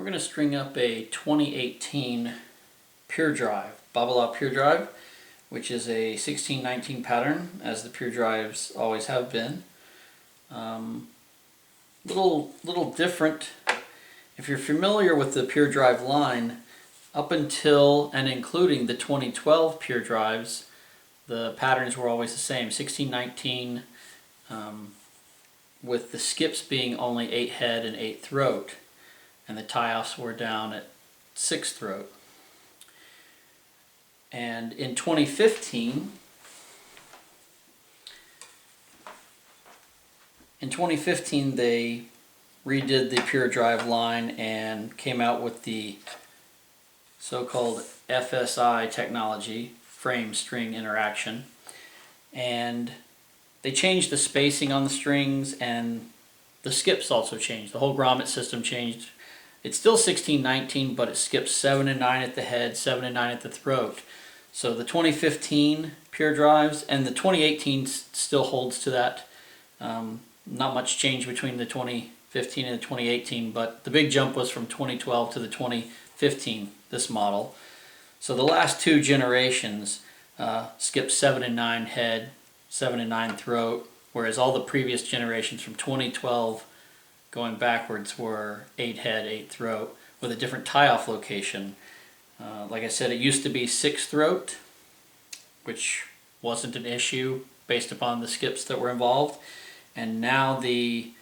We're going to string up a 2018 Pure Drive, Babolat Pure Drive, which is a 1619 pattern, as the Pure Drives always have been. Little different. If you're familiar with the Pure Drive line, up until and including the 2012 Pure Drives, the patterns were always the same, 1619, with the skips being only 8 head and 8 throat, and the tie-offs were down at 6 throat. And in 2015, they redid the Pure Drive line and came out with the so-called FSI technology, frame string interaction, and they changed the spacing on the strings, and the skips also changed. The whole grommet system changed. It's still 1619, but it skips 7 and 9 at the head, 7 and 9 at the throat. So the 2015 Pure Drives and the 2018 still holds to that. Not much change between the 2015 and the 2018, but the big jump was from 2012 to the 2015, this model. So the last two generations skip 7 and 9 head, 7 and 9 throat, whereas all the previous generations from 2012 going backwards were 8 head, 8 throat, with a different tie-off location. Like I said, it used to be 6 throat, which wasn't an issue based upon the skips that were involved, and now the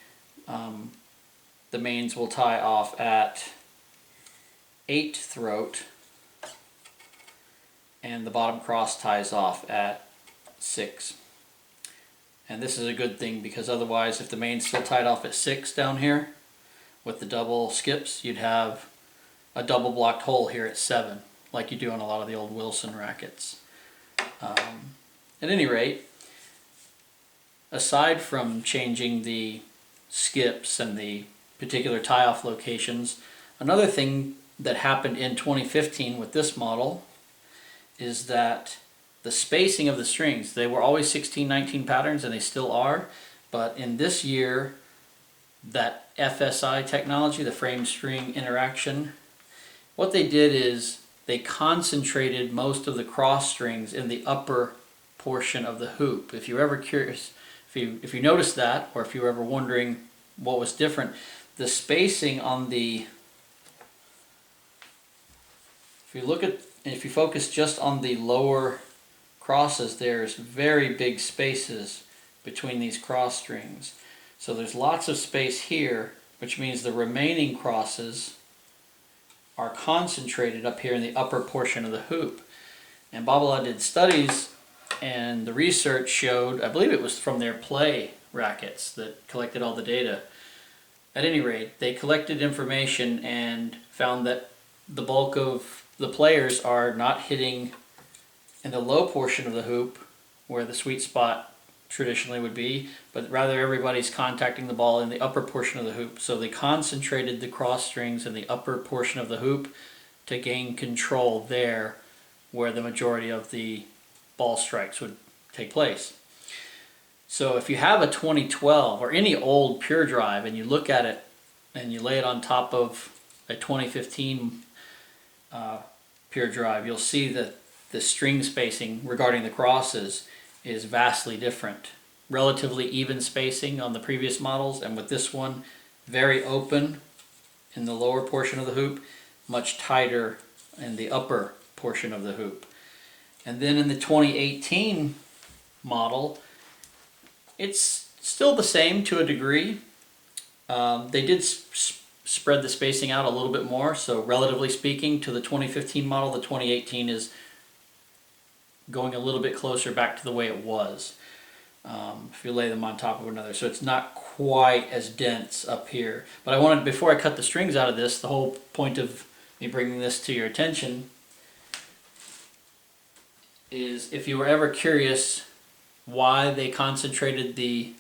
mains will tie off at 8 throat, and the bottom cross ties off at 6. And this is a good thing, because otherwise, if the main's still tied off at 6 down here with the double skips, you'd have a double blocked hole here at 7, like you do on a lot of the old Wilson rackets. At any rate, aside from changing the skips and the particular tie-off locations, another thing that happened in 2015 with this model is that the spacing of the strings, they were always 1619 patterns, and they still are, but in this year, that FSI technology, the frame string interaction, what they did is they concentrated most of the cross strings in the upper portion of the hoop. If you're ever curious, if you noticed that, or if you were ever wondering what was different, the spacing on the, if you focus just on the lower crosses, there's very big spaces between these cross strings. So there's lots of space here, which means the remaining crosses are concentrated up here in the upper portion of the hoop. And Babolat did studies, and the research showed, I believe it was from their play rackets that collected all the data. At any rate, they collected information and found that the bulk of the players are not hitting in the low portion of the hoop, where the sweet spot traditionally would be, but rather everybody's contacting the ball in the upper portion of the hoop. So they concentrated the cross strings in the upper portion of the hoop to gain control there, where the majority of the ball strikes would take place. So if you have a 2012 or any old Pure Drive and you look at it and you lay it on top of a 2015 Pure Drive, you'll see that the string spacing regarding the crosses is vastly different. Relatively even spacing on the previous models, and with this one, very open in the lower portion of the hoop, much tighter in the upper portion of the hoop. And then in the 2018 model, it's still the same to a degree. They did spread the spacing out a little bit more, so relatively speaking to the 2015 model, the 2018 is going a little bit closer back to the way it was, if you lay them on top of another. So it's not quite as dense up here. But I wanted, before I cut the strings out of this, the whole point of me bringing this to your attention is, if you were ever curious why they concentrated the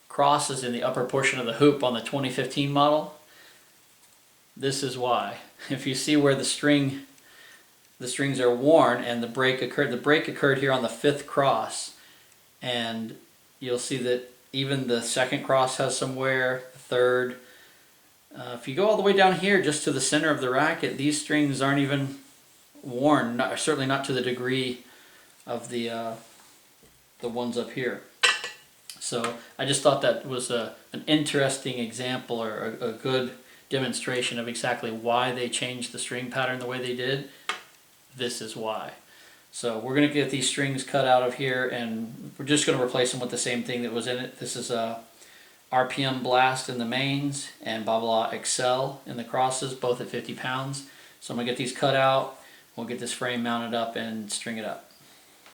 crosses in the upper portion of the hoop on the 2015 model, this is why. If you see where the strings are worn and the break occurred here on the 5th cross, and you'll see that even the 2nd cross has some wear, the 3rd, If you go all the way down here just to the center of the racket, these strings aren't even worn, certainly not to the degree of the ones up here. So I just thought that was an interesting example, or a good demonstration of exactly why they changed the string pattern the way they did. This is why. So we're going to get these strings cut out of here, and we're just going to replace them with the same thing that was in it. This is a RPM Blast in the mains and Babolat Excel in the crosses, both at 50 pounds. So I'm going to get these cut out. We'll get this frame mounted up and string it up.